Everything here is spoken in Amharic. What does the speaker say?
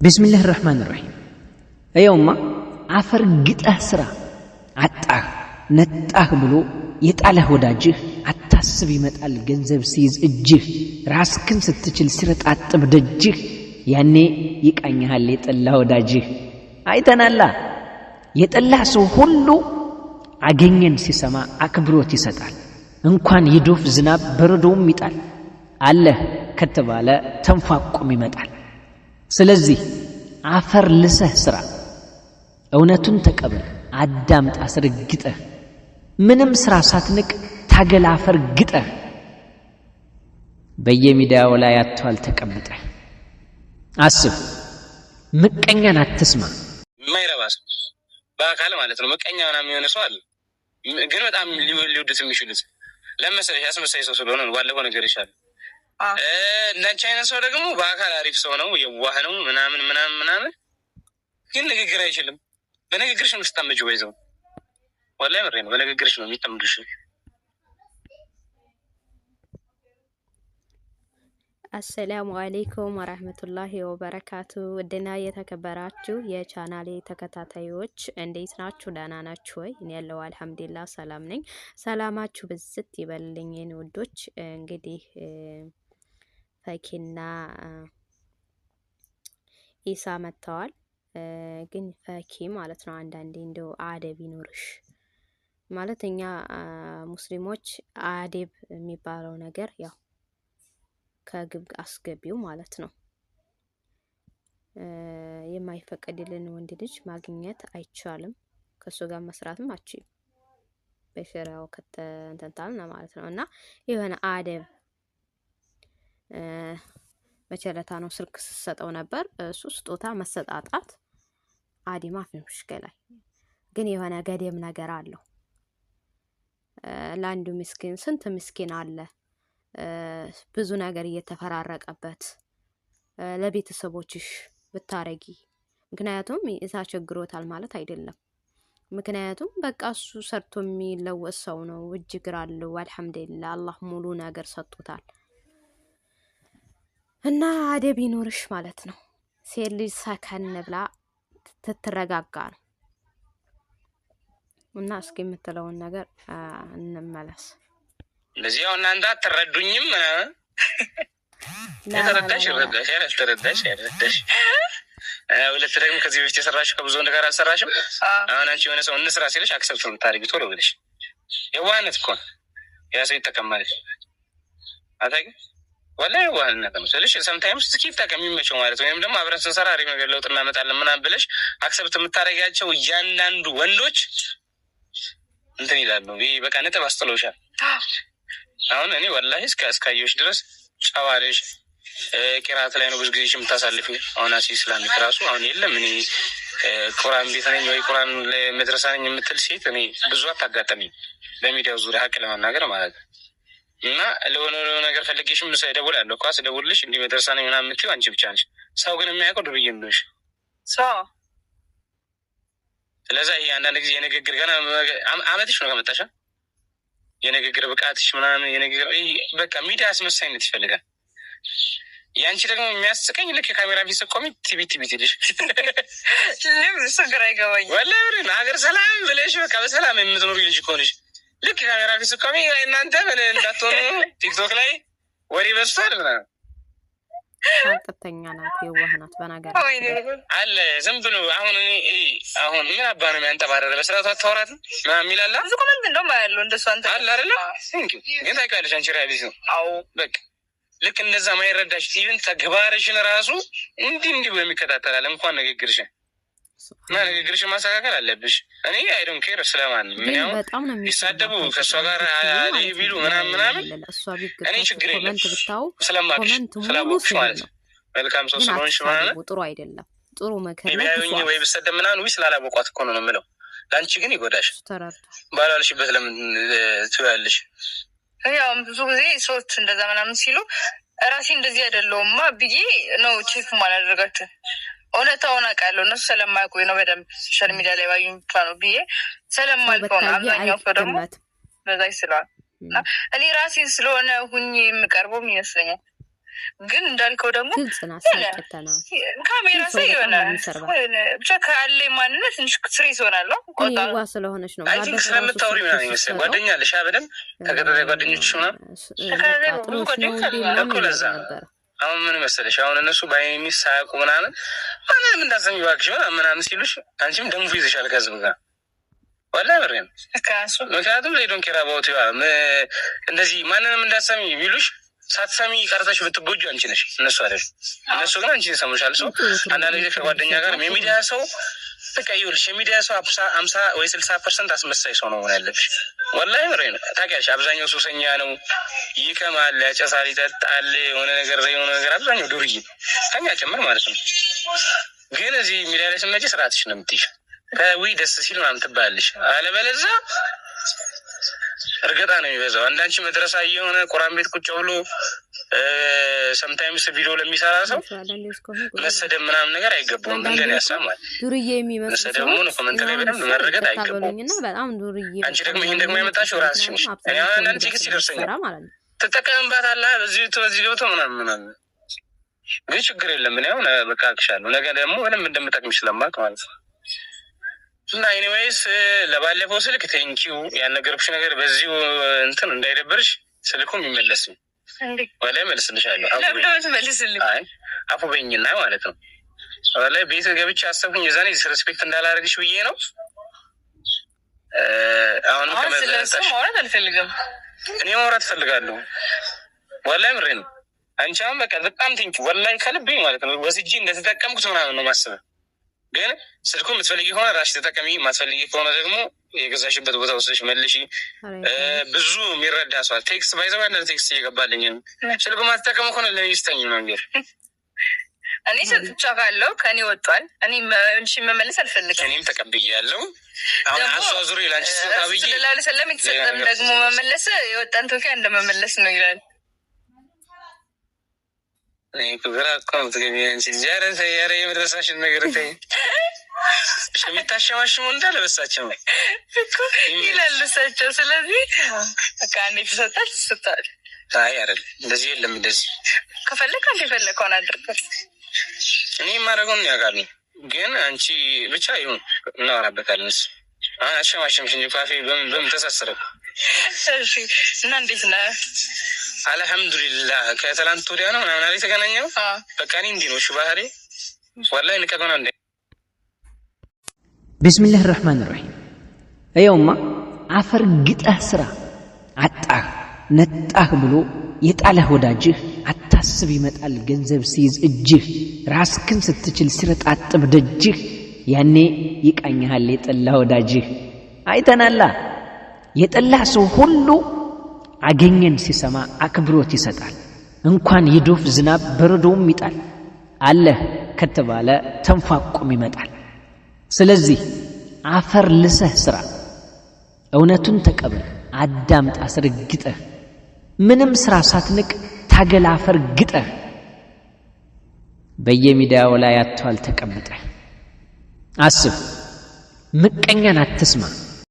ቢስሚላህ الرحمن الرحيم አየውማ አፈር ግጠህ ስራ አጣህ ነጣህ ብሎ የጣለህ ወዳጅህ አታስብ ይመጣል ገንዘብ ሲይዝ እጅህ ራስክን ስትችል ሲረጣጥብ ደጅህ ያኔ ይቃኛል የጠላ ወዳጅህ አይተናላ የጠላ ሰው ሁሉ አገኘን ሲሰማ አክብሮት ይሰጣል እንኳን ይዶፍ ዝናብ በረዶም ይጣል አለህ ከተባለ ተንፋቆም ይመጣል ስለዚህ አፈር ልሰህ ስራ እውነቱን ተቀበል አዳምጥ አስረግጠህ ምንም ስራ ሳትንቅ ታገል አፈር ግጠህ በየሚዲያው ላይ አጥቷል ተቀምጠህ አስብ ምቀኛን አትስማ ማይረባስ በአካል ማለት ነው ምቀኛና የሚሆነ ሰው አለ ግን በጣም ሊወዱት የሚችሉት ለምሳሌ ያስመሳይ ሰው ስለሆነ ባለፈው ነገር ይሻላል እንዳንቺ አይነት ሰው ደግሞ በአካል አሪፍ ሰው ነው የዋህ ነው ምናምን ግን ንግግር አይችልም በንግግርሽ ነው ስታመጁ ባይዘው ወላሂ ምሬ ነው በንግግርሽ ነው የሚጠምዱሽ አሰላሙ አለይኩም ወራህመቱላሂ ወበረካቱ ወደና የተከበራችሁ የቻናሌ ተከታታዮች እንዴት ናችሁ ደህና ናችሁ ወይ እኔ ያለው አልহামዱሊላህ ሰላም ነኝ ሰላማችሁ በዝት ይበልልኝ የኔ ወዶች እንግዲህ ፈኪና ኢሳ መተዋል ግን ፈኪ ማለት ነው አንዳንዴ እንደው አደብ ይኖርሽ ማለት እኛ ሙስሊሞች አደብ የሚባለው ነገር ያው ከግብ አስገቢው ማለት ነው የማይፈቀድልን ወንድ ልጅ ማግኘት አይቻልም ከሱ ጋር መስራትም አትችልም በሸሪዓው ከተንተንታልና ማለት ነው እና የሆነ አደብ መቸለታ ነው ስልክ ሰጠው ነበር እሱ ስጦታ መሰጣጣት አዲማ ፍምሽከላይ ግን የሆነ ገደም ነገር አለው ላንዱ ምስኪን ስንት ምስኪን አለ ብዙ ነገር እየተፈራረቀበት ለቤተሰቦችሽ ብታረጊ ምክንያቱም ኢሳ ቸግሮታል ማለት አይደለም ምክንያቱም በቃ እሱ ሰርቶ የሚለወጥ ሰው ነው እጅግር አለው አልহামዱሊላህ አላህ ሙሉ ነገር ሰጥቶታል እና አደብ ይኖርሽ ማለት ነው ሴት ልጅ ሰከን ብላ ትተረጋጋ ነው እና እስኪ የምትለውን ነገር እንመለስ ለዚህ አሁን እናንተ አትረዱኝም ተረዳሽ ወለት ደግሞ ከዚህ በፊት የሰራሽው ከብዙ ነገር አልሰራሽም አሁን አንቺ የሆነ ሰው እንስራ ሲልሽ አክሰፕት ነው ታሪክ ቶሎ ብለሽ የዋህነት እኮ ያ ሰው ይተከማለሽ አታቂ ወላሂ የዋህነት ነው ስለሽ sometimes ስኪፍ ተከሚመቸው ማለት ወይም ደግሞ አብረን ስንሰራ አሪፍ ነገር ለውጥ እናመጣለን ምናምን ብለሽ አክሰፕት የምታረጋቸው እያንዳንዱ ወንዶች እንትን ይላሉ ይሄ በቃ ነጥብ አስተሎሻል አሁን እኔ ወላሂ እስካየሁሽ ድረስ ጫዋለሽ ቂራት ላይ ነው ብዙ ጊዜ የምታሳልፊው አሁን ኢስላሚክ ራሱ አሁን የለም እኔ ቁርአን ቤት ነኝ ወይ ቁርአን ለመድረሳ ነኝ የምትል ሴት እኔ ብዙ አታጋጠሚ በሚዲያው ዙሪያ ሀቅ ለማናገር ማለት እና ለሆነ ነገር ፈልጌሽም ደውላለሁ ኳስ ደውልልሽ እንዲህ መድረሳ ነኝ ምናምን የምትይው አንቺ ብቻ ነሽ ሰው ግን የሚያውቀው ዱርዬ እንደሆንሽ ሰው ስለዚህ ይሄ አንዳንድ ጊዜ የንግግር ገና አመትሽ ነው ከመጣሽ የንግግር ብቃትሽ ምናምን የንግግር በቃ ሚዲያ አስመሳይነት ይፈልጋል ያንቺ ደግሞ የሚያስቀኝ ልክ ካሜራ ፊት ቆሚ ቲቪ ልሽ ለምን ሰገራ ይገባኝ ወላሂ ሀገር ሰላም ብለሽ በቃ በሰላም የምትኖሪ ልጅ ኮንሽ ልክ ካሜራ ፊት ቆሚ እናንተ ምን እንዳትሆኑ ቲክቶክ ላይ ወሬ በስቷል ምናምን አንተኛ ናት የዋህናት በናገር አለ ዝም ብሎ አሁን ምን አባ ነው የሚያንጠባረረ በስራቱ አታወራት ምናምን ይላል ብዙ ኮሜንት እንደውም ያለው እንደሱ አንተ አለ አይደል ግን ታውቂያለሽ አንቺ ሪያሊቲ ነው አዎ በቃ ልክ እንደዛ ማይረዳሽ ኢቭን ተግባርሽን ራሱ እንዲህ ብሎ የሚከታተላል እንኳን ንግግርሽን ንግግርሽን ማስተካከል አለብሽ እኔ አይ ዶንት ኬር ስለማን ምን ያው ይሳደቡ ከሷ ጋር ቢሉ ምናምን እኔ ችግር የለም ስለማክሽ ስለማክሽ ማለት ነው መልካም ሰው ስለሆንሽ ማለት ጥሩ አይደለም ጥሩ መከራ ነው ወይ በሰደም ምናምን ወይ ስላላበቋት እኮ ነው የምለው ላንቺ ግን ይጎዳሽ ባላልሽበት ለምን ትያለሽ ያው ብዙ ጊዜ ሰዎች እንደዛ ምናምን ሲሉ ራሴ እንደዚህ አይደለውማ ብዬ ነው ቼክ ማላደርጋቸው እውነታውን አውቃለሁ እነሱ ስለማያውቁኝ ነው በደንብ ሶሻል ሚዲያ ላይ ባዩኝ ብቻ ነው ብዬ ስለማልፈው ነው አብዛኛው ሰው ደግሞ በዛ ይስላል እና እኔ ራሴን ስለሆነ ሁኜ የምቀርበው ይመስለኛል ግን እንዳልከው ደግሞ ግልጽና ሳይከተና ካሜራ ሳይ ይሆናል ብቻ ካለ ማንነት ትንሽ ትሬስ ሆናል ቆጣ ዋ ስለሆነች ነው አይ ቲንክ ስለምታወሪ ምናምን ይመስል ጓደኛ አለሽ አይደል ከገጠር ጓደኞችሽ ምናምን ለዛ አሁን ምን መሰለሽ አሁን እነሱ ባይሚስ ሳያውቁ ምናምን ማንንም እንዳሰሚ ባክሽ ምናምን ሲሉሽ አንቺም ደሙ ይዘሻል ከዝብ ጋር ወላሂ ብሬን ምክንያቱም they don't care about you እንደዚህ ማንንም እንዳሰሚ ቢሉሽ ሳትሰሚ ቀርተሽ ብትጎጁ አንቺ ነሽ እነሱ አይደል እነሱ ግን አንቺ ሰሙሻል ሰው አንዳንድ ጊዜ ከጓደኛ ጋር የሚዲያ ሰው በቃ ይኸውልሽ የሚዲያ ሰው 50 ወይ 60% አስመሳይ ሰው ነው ያለብሽ ወላሂ ብሬን ታውቂያለሽ አብዛኛው ሱሰኛ ነው ይከማል ያጨሳል ይጠጣል የሆነ ነገር አብዛኛው ዱርዬ ከኛ ጭምር ማለት ነው ግን እዚህ ሚዲያ ላይ ስመጪ ስርዓትሽ ነው የምትይሽ ከዊ ደስ ሲል ምናምን ትባያለሽ አለበለዚያ እርግጣ ነው የሚበዛው አንዳንቺ መድረሳ የሆነ ቁርአን ቤት ቁጭ ብሎ sometimes ቪዲዮ ለሚሰራ ሰው መሰደብ ምናምን ነገር አይገባውም እንደኔ ያሳማል ዱርዬ የሚመስል መሰደብ ነው ኮሜንት ላይ በደንብ መረገጥ አይገባውም በጣም ዱርዬ አንቺ ደግሞ ይሄን ደግሞ ያመጣሽው ራስሽ ነሽ እኔ አንቺ ክስ ይደርሰኛል ትጠቀምባታለህ በዚህ ገብቶ ምናምን ግን ችግር የለም እኔ አሁን በቃ አክሻለሁ ነገ ደግሞ ምንም እንደምጠቅምሽ ስለማውቅ ማለት ነው እና ኤኒዌይስ ለባለፈው ስልክ ቴንኪው ያነገርኩሽ ነገር በዚሁ እንትን እንዳይደብርሽ ስልኩም ይመለስ ወላ መልስልሻለሁ አፉ በይኝና ማለት ነው ወላ ቤት ገብቼ አሰብኩኝ የዛኔ ዲስሬስፔክት እንዳላረግሽ ብዬ ነው አሁን ከመዘለታሽ ማውራት አልፈልግም እኔ ማውራት ፈልጋለሁ ወላ ምሬን አንቺም በቃ በጣም ቴንኪው ወላ ከልቤ ማለት ነው ወስጂ እንደተጠቀምኩት ምናምን ነው ማሰብ ግን ስልኩን የምትፈልጊ ከሆነ ራስሽ ተጠቀሚ ማትፈልጊ ከሆነ ደግሞ የገዛሽበት ቦታ ወስደሽ መልሺ ብዙ የሚረዳ ሰው ቴክስት ባይዘው ያለ ቴክስት እየገባልኝ ስልኩ ማትጠቀሙ ከሆነ ለሚስተኝ ነው እንግዲህ እኔ ሰጥቻ ካለው ከኔ ወጥቷል እኔ እንሺ መመለስ አልፈልግም እኔም ተቀብያለሁ አሁን አዟዙሪ ላንቺ ስልካ ብዬ ሰለላሁ ዐለይሂ ወሰለም የተሰጠም ደግሞ መመለስ የወጣን ቶፊያ እንደመመለስ ነው ይላል እኔ ኩብራ ኮንት ገቢያን ሲጃራ ሰያረ የመድረሳሽን ነገር ተይ ሽሚታሻዋሽሙ እንዳለበሳቸው ይላል ለሳቸው ስለዚህ በቃ እኔ ፍሰጣት ስታል አይ አይደል እንደዚህ የለም እንደዚህ ከፈለክ አንተ ፈለከውን አድርገህ እኔ ማረጋውን ያጋሉ ግን አንቺ ብቻ ይሁን እናወራበታለን አሻማሽምሽ እንጂ ካፌ በምን ተሳሰረ እሺ እና እንዴት ነህ አልহামዱሊላህ ከትላንት ወዲያ ነው ምናምን አለ የተገናኘው በቃ እኔ እንዲህ ነው እሺ ባህሪ ወላሂ ንቀቀና እንደ ቢስሚላህ الرحمن الرحيم አየውማ አፈር ግጠህ ስራ አጣህ ነጣህ ብሎ የጣለህ ወዳጅህ አታስብ ይመጣል ገንዘብ ሲይዝ እጅህ ራስክን ስትችል ሲረጣጥብ ደጅህ ያኔ ይቃኛል የጠላ ወዳጅህ አይተናላ የጠላ ሰው ሁሉ አገኘን ሲሰማ አክብሮት ይሰጣል እንኳን የዶፍ ዝናብ በረዶም ይጣል አለህ ከተባለ ተንፋቆም ይመጣል ስለዚህ አፈር ልሰህ ስራ እውነቱን ተቀበል አዳምጥ አስረግጠህ ምንም ስራ ሳትንቅ ታገል አፈር ግጠህ በየሚዲያው ላይ አጥቷል ተቀምጠህ አስብ ምቀኛን አትስማ